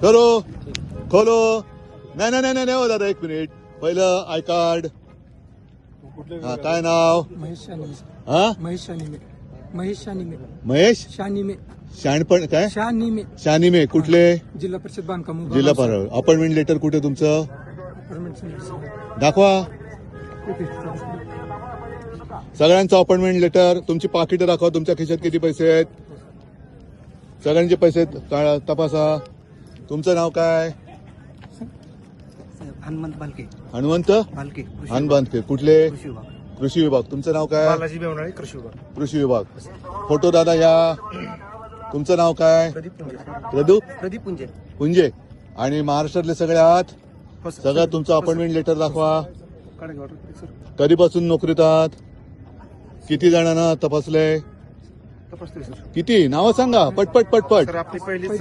करो खोलो. नाही नाही नाही नाही हो दादा, एक मिनिट. पहिलं आय कार्ड. हा, काय नाव? महेश शानिमे. हा, महेश शानिमे. महेश शानिमे. महेश शानिमे. शाणपण काय? शानिमे. शानिमे. कुठले? जिल्हा परिषद बांधकाम जिल्हा पार. अपॉइंटमेंट लेटर कुठे तुमचं? दाखवा सगळ्यांचं अपॉइंटमेंट लेटर. तुमची पाकिटं दाखवा. तुमच्या खिशात किती पैसे आहेत? सगळ्यांचे पैसे आहेत. तपासा. तुमचं नाव काय? हनुमंत बालके. हनुमंत बालके. हनबांधके. कुठले? कृषी विभाग. तुमचं नाव काय? बालाजी बेवणाळे, कृषी विभाग. कृषी विभाग. फोटो दादा या. तुमचं नाव काय? प्रदीप पुंजे. प्रदीप पुंजे. पुंजे. आणि महाराष्ट्रातले सगळे आहात? सगळ्यात तुमचं अपॉइंटमेंट लेटर दाखवा. कधीपासून नोकरीत आहात? किती जणांना तपासलंय? किती नावं सांगा पटपट पटपट. आपली पहिलीच